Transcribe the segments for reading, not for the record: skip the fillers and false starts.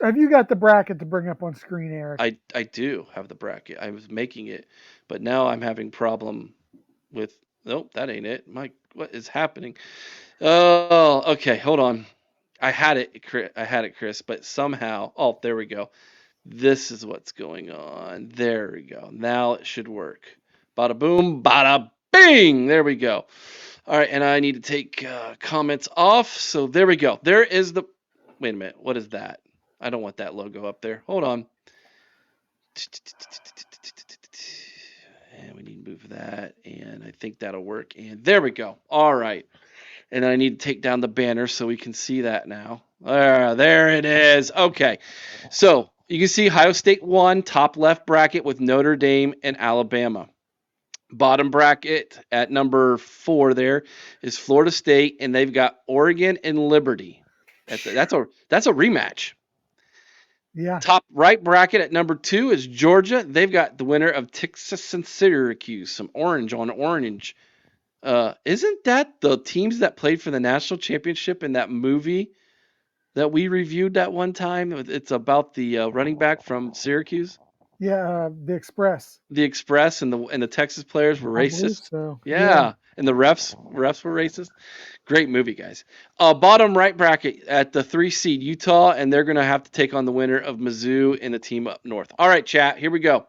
Have you got the bracket to bring up on screen, Eric? I do have the bracket. I was making it, but now I'm having problem with. Nope, that ain't it. What is happening? Oh, okay. Hold on. I had it, Chris. But somehow, oh, there we go. This is what's going on. There we go. Now it should work. Bada boom, bada bing. There we go. All right, and I need to take comments off. So there we go. There is the. Wait a minute. What is that? I don't want that logo up there. Hold on. And we need to move that, and I think that'll work. And there we go. All right. And I need to take down the banner so we can see that now. There it is. Okay. So you can see Ohio State won, top left bracket with Notre Dame and Alabama. Bottom bracket at number 4 there is Florida State, and they've got Oregon and Liberty. That's a rematch. Yeah. Top right bracket at number 2 is Georgia. They've got the winner of Texas and Syracuse. Some orange on orange. Isn't that the teams that played for the national championship in that movie that we reviewed that one time? It's about the running back from Syracuse. Yeah, the Express. The Express and the Texas players were I believe racist. so. Yeah, and the refs were racist. Great movie, guys. Bottom right bracket at the 3 seed Utah, and they're gonna have to take on the winner of Mizzou and the team up north. All right, chat. Here we go.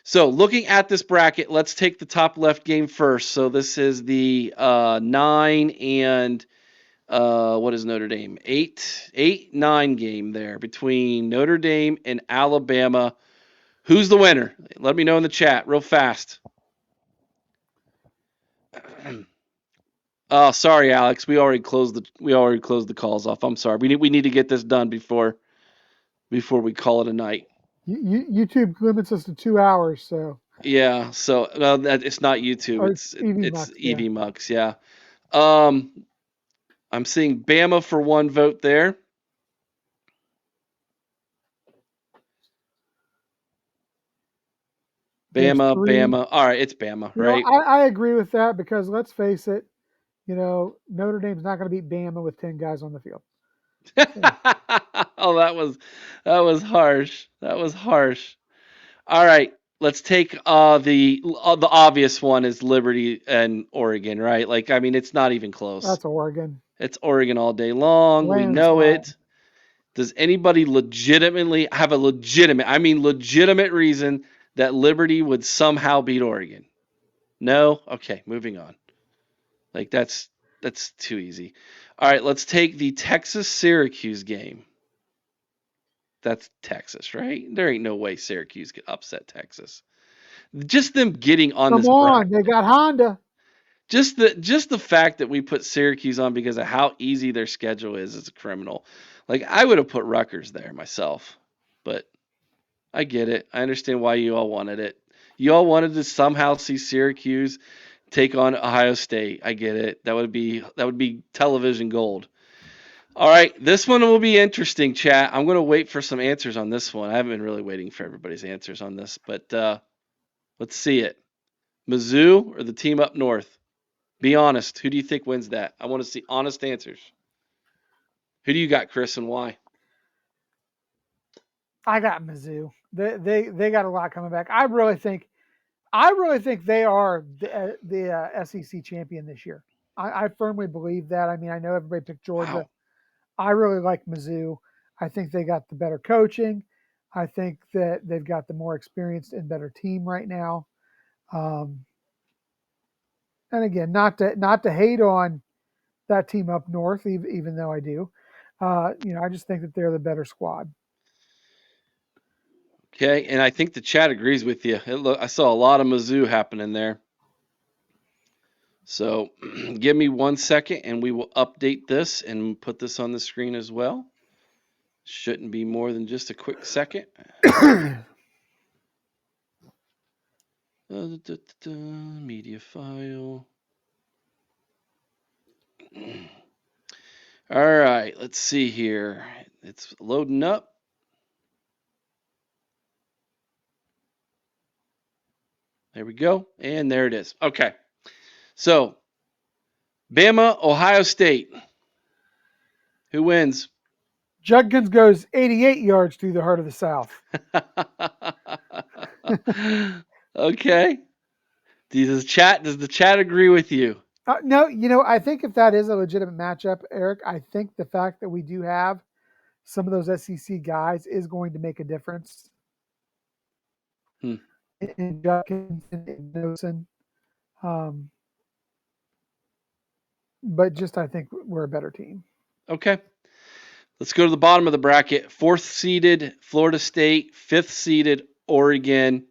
So looking at this bracket, let's take the top left game first. So this is the 9 and what is Notre Dame? 8-9 game there between Notre Dame and Alabama. Who's the winner? Let me know in the chat real fast. Oh, sorry, Alex. We already closed the calls off. I'm sorry. We need to get this done before we call it a night. YouTube limits us to 2 hours, so. Yeah. So that it's not YouTube. Or It's EV it's Mux, yeah. EV Mux. Yeah. I'm seeing Bama for 1 vote there. Bama. All right, it's Bama, right? I agree with that because let's face it, Notre Dame's not going to beat Bama with 10 guys on the field. Oh, that was harsh. That was harsh. All right, let's take the obvious one is Liberty and Oregon, right? Like, I mean, it's not even close. That's Oregon. It's Oregon all day long. We know it. Does anybody legitimately have a legitimate reason that Liberty would somehow beat Oregon? No? Okay, moving on. Like, that's too easy. All right, let's take the Texas-Syracuse game. That's Texas, right? There ain't no way Syracuse could upset Texas. Just them getting on this bracket. They got Honda. Just the fact that we put Syracuse on because of how easy their schedule is a criminal. Like, I would have put Rutgers there myself, but I get it. I understand why you all wanted it. You all wanted to somehow see Syracuse take on Ohio State. I get it. That would be television gold. All right, this one will be interesting, chat. I'm going to wait for some answers on this one. I haven't been really waiting for everybody's answers on this, but let's see it. Mizzou or the team up north? Be honest. Who do you think wins that? I want to see honest answers. Who do you got, Chris, and why? I got Mizzou. They got a lot coming back. I really think they are the SEC champion this year. I firmly believe that. I mean, I know everybody picked Georgia. Wow. I really like Mizzou. I think they got the better coaching. I think that they've got the more experienced and better team right now. And again, not to hate on that team up north, even though I do. I just think that they're the better squad. Okay, and I think the chat agrees with you. I saw a lot of Mizzou happening there. So give me 1 second and we will update this and put this on the screen as well. Shouldn't be more than just a quick second. Media file. All right, let's see here. It's loading up. There we go. And there it is. Okay. So, Bama, Ohio State. Who wins? Judkins goes 88 yards through the heart of the South. Okay. Does the chat agree with you? No, I think if that is a legitimate matchup, Eric, I think the fact that we do have some of those SEC guys is going to make a difference Hmm. in Judkins and Nosen. But just I think we're a better team. Okay. Let's go to the bottom of the bracket. 4th seeded Florida State, 5th seeded Oregon.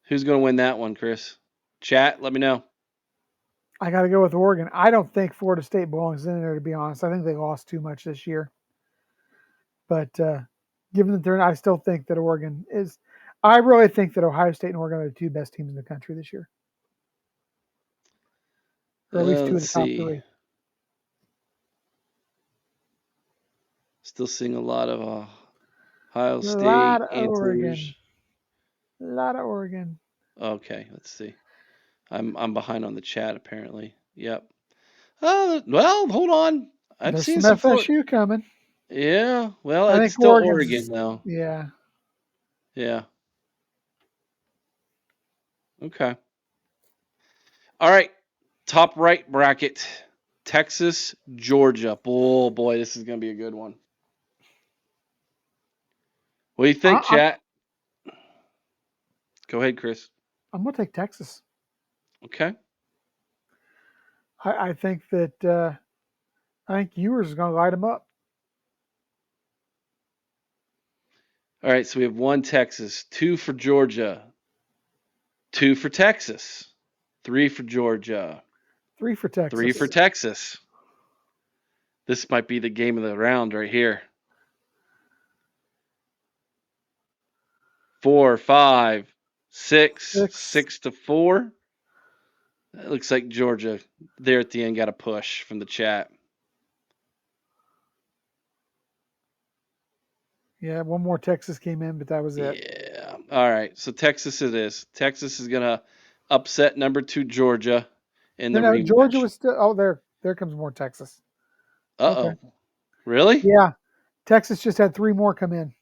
Who's going to win that one, Chris? Chat, let me know. I got to go with Oregon. I don't think Florida State belongs in there, to be honest. I think they lost too much this year. But given that I still think that Oregon is. I really think that Ohio State and Oregon are the two best teams in the country this year, or at least two of Let's the top see. three. Still seeing a lot of Ohio A lot State of answers. Oregon. A lot of Oregon. Okay, let's see. I'm behind on the chat apparently. Yep. Well, hold on. I'm There's seeing some some Florida. FSU coming. Yeah. Well, I it's think still Oregon Oregon's. though. Yeah. Yeah. Okay. All right. Top right bracket. Texas, Georgia. Oh boy, this is gonna be a good one. What do you think, I'm chat? Go ahead, Chris. gonna take Texas. Okay. I think that I think Ewers is gonna light them up. All right, so we have 1 Texas, 2 for Georgia, 2 for Texas, 3 for Georgia, 3 for 3 for Texas. Texas. This might be the game of the round right here. 4, 5, 6, 6 to 4. It looks like Georgia there at the end got a push from the chat. Yeah, one more Texas came in, but that was it. Yeah. All right. So Texas it is. Texas is going to upset number 2 Georgia in the No, Georgia rematch. was still. Oh, there comes more Texas. Okay. Uh-oh. Really? Yeah, Texas just had 3 more come in.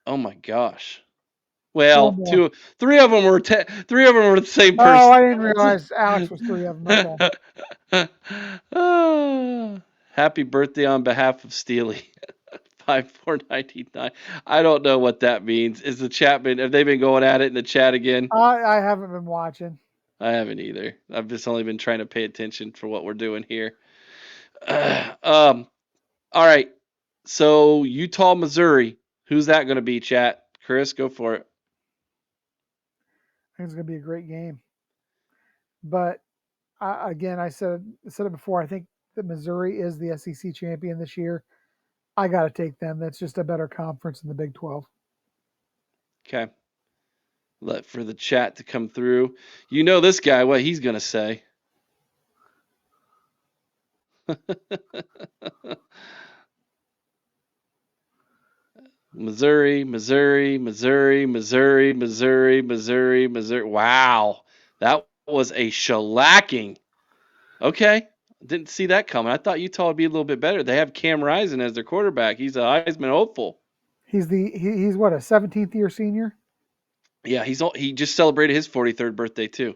Oh my gosh. 4 Well, more. 3 of them were the same Oh, person. I didn't realize Alex was 3 of them. Okay. Happy birthday on behalf of Steely. 5499. I don't know what that means. Is the chat have they been going at it in the chat again? I haven't been watching. I haven't either. I've just only been trying to pay attention for what we're doing here. All right. So Utah, Missouri. Who's that going to be, chat? Chris, go for it. I think it's going to be a great game. But again, I said it before. I think that Missouri is the SEC champion this year. I got to take them. That's just a better conference than the Big 12. Okay. Let for the chat to come through. You know this guy, what he's going to say. Missouri, Missouri, Missouri, Missouri, Missouri, Missouri, Missouri. Wow. That was a shellacking. Okay. Didn't see that coming. I thought Utah would be a little bit better. They have Cam Rising as their quarterback. He's a Heisman hopeful. He's what, a 17th year senior? Yeah, he just celebrated his 43rd birthday too.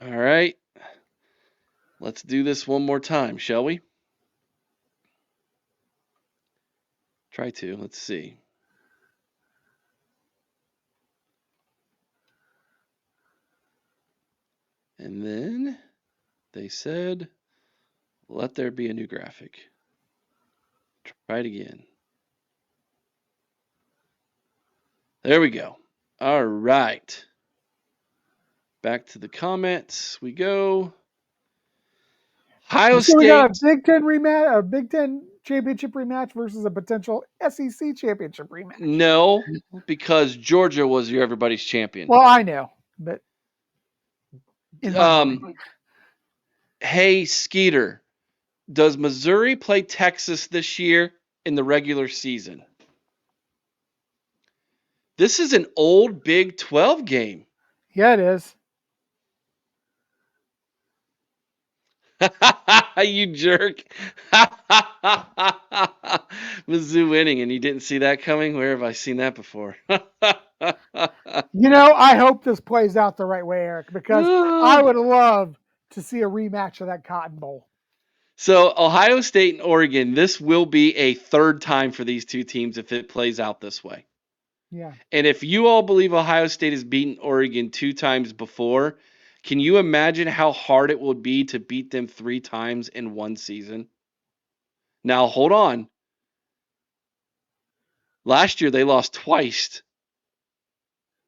All right. Let's do this one more time, shall we? Try to. Let's see. And then they said, let there be a new graphic. Try it again. There we go. All right. Back to the comments we go. Ohio So we got a State. Big Ten rematch, a Big Ten championship rematch versus a potential SEC championship rematch. No, because Georgia was your everybody's champion. Well, I know, but in my mind. Hey, Skeeter, does Missouri play Texas this year in the regular season? This is an old Big 12 game. Yeah, it is. You jerk. Mizzou winning, and you didn't see that coming? Where have I seen that before? I hope this plays out the right way, Eric, because I would love to see a rematch of that Cotton Bowl. So, Ohio State and Oregon, this will be a third time for these two teams if it plays out this way. Yeah. And if you all believe Ohio State has beaten Oregon 2 times before, can you imagine how hard it would be to beat them 3 times in one season? Now, hold on. Last year they lost twice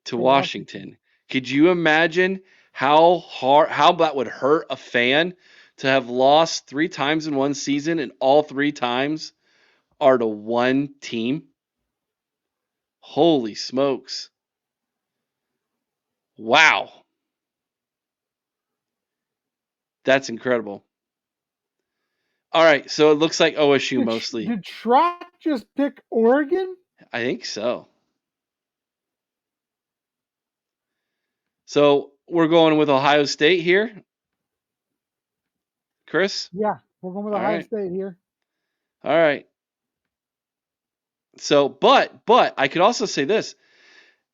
to Washington. Could you imagine how that would hurt a fan to have lost 3 times in one season and all 3 times are to one team? Holy smokes. Wow. That's incredible. All right, so it looks like OSU mostly. Did Schrock just pick Oregon? I think so. So we're going with Ohio State here, Chris? Yeah, we're going with All Ohio right. State here. All right. So, but I could also say this.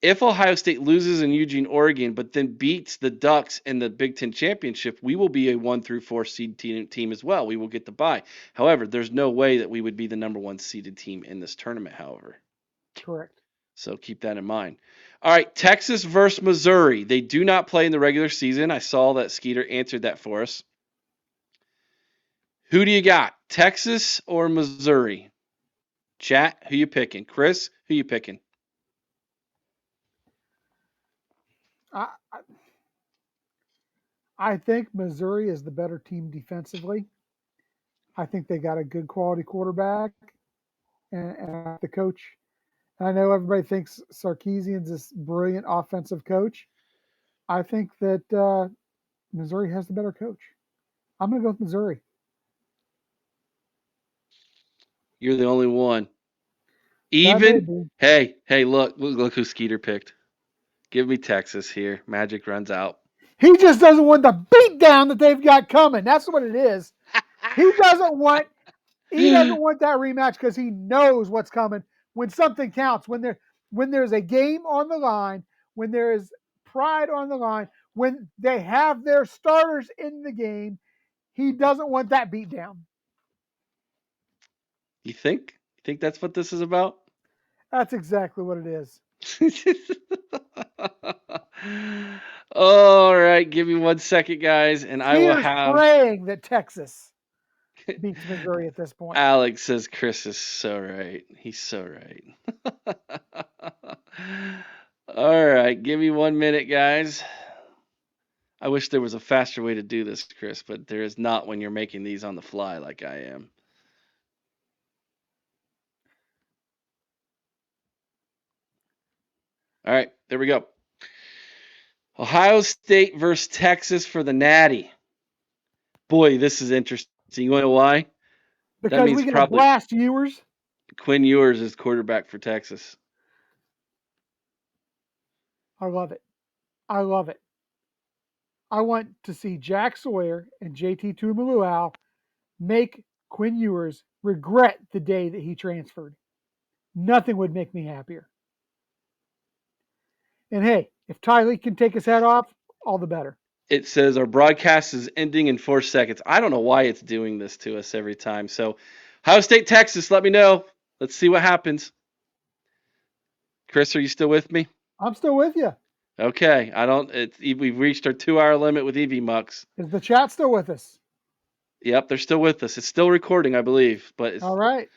If Ohio State loses in Eugene, Oregon, but then beats the Ducks in the Big Ten championship, we will be a 1 through 4 seed team as well. We will get the bye. However, there's no way that we would be the number 1 seeded team in this tournament, however. Correct. So keep that in mind. All right, Texas versus Missouri. They do not play in the regular season. I saw that Skeeter answered that for us. Who do you got, Texas or Missouri? Chat, who you picking? Chris, who you picking? I, I think Missouri is the better team defensively. I think they got a good quality quarterback and the coach. And I know everybody thinks Sarkisian's this brilliant offensive coach. I think that Missouri has the better coach. I'm going to go with Missouri. You're the only one. That may Even? be. Hey, look who Skeeter picked. Give me Texas here. Magic runs out. He just doesn't want the beat down that they've got coming. That's what it is. He doesn't want that rematch because he knows what's coming when something counts, when there's a game on the line, when there is pride on the line, when they have their starters in the game, he doesn't want that beat down. You think? You think that's what this is about? That's exactly what it is. All right, give me 1 second, guys, and I will Skeeter's have. praying that Texas beats Missouri at this point. Alex says Chris is so right. He's so right. All right, give me 1 minute, guys. I wish there was a faster way to do this, Chris, but there is not when you're making these on the fly like I am. All right, there we go. Ohio State versus Texas for the Natty. Boy, this is interesting. You want to know why? That Because means we get to probably blast Ewers. Quinn Ewers is quarterback for Texas. I love it. I love it. I want to see Jack Sawyer and JT Tuimoloau make Quinn Ewers regret the day that he transferred. Nothing would make me happier. And hey, if Tylee can take his head off, all the better. It says our broadcast is ending in 4 seconds. I don't know why it's doing this to us every time. So, Ohio State, Texas, let me know. Let's see what happens. Chris, are you still with me? I'm still with you. Okay. We've reached our 2-hour limit with EV Mucks. Is the chat still with us? Yep, they're still with us. It's still recording, I believe. But All right.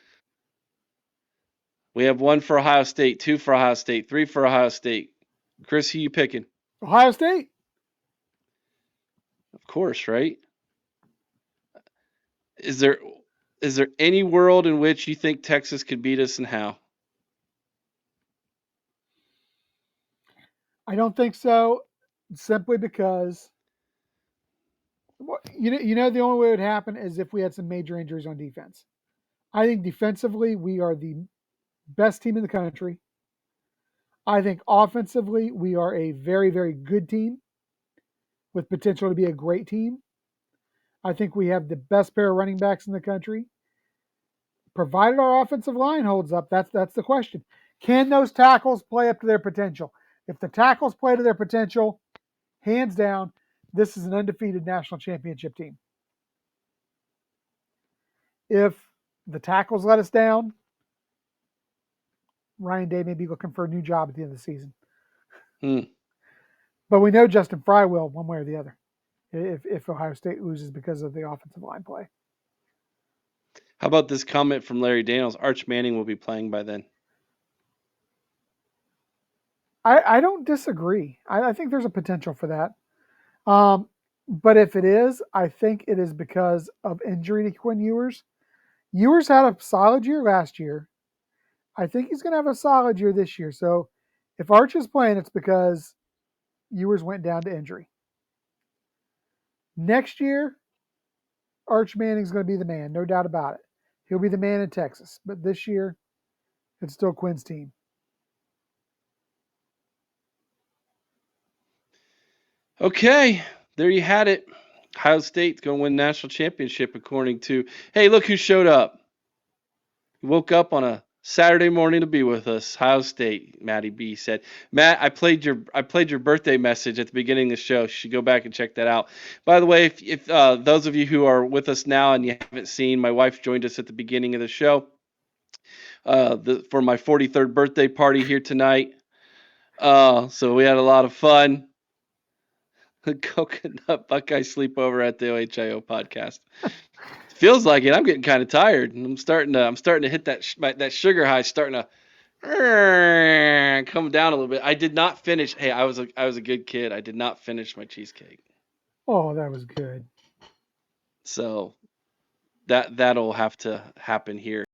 we have 1 for Ohio State, 2 for Ohio State, 3 for Ohio State. Chris, who you picking? Ohio State. Of course, right? Is there any world in which you think Texas could beat us and how? I don't think so, simply because the only way it would happen is if we had some major injuries on defense. I think defensively we are the best team in the country. I think offensively we are a very, very good team with potential to be a great team. I think we have the best pair of running backs in the country. Provided our offensive line holds up, that's the question. Can those tackles play up to their potential? If the tackles play to their potential, hands down, this is an undefeated national championship team. If the tackles let us down, Ryan Day may be looking for a new job at the end of the season. But we know Justin Fry will, one way or the other, if Ohio State loses because of the offensive line play. How about this comment from Larry Daniels? Arch Manning will be playing by then. I don't disagree. I think there's a potential for that. But if it is, I think it is because of injury to Quinn Ewers. Ewers had a solid year last year. I think he's going to have a solid year this year. So if Arch is playing, it's because Ewers went down to injury. Next year, Arch Manning's going to be the man, no doubt about it. He'll be the man in Texas. But this year, it's still Quinn's team. Okay, there you had it. Ohio State's going to win national championship according to, hey, look who showed up. He woke up on a Saturday morning to be with us. Ohio State, Matty B said. Matt, I played your birthday message at the beginning of the show. You should go back and check that out. By the way, if those of you who are with us now and you haven't seen, my wife joined us at the beginning of the show for my 43rd birthday party here tonight. So we had a lot of fun. Coconut Buckeye sleepover at the OHIO podcast. Feels like it. I'm getting kind of tired, and I'm starting to hit that sugar high, starting to come down a little bit. I did not finish. Hey, I was a good kid. I did not finish my cheesecake. Oh, that was good. So that'll have to happen here.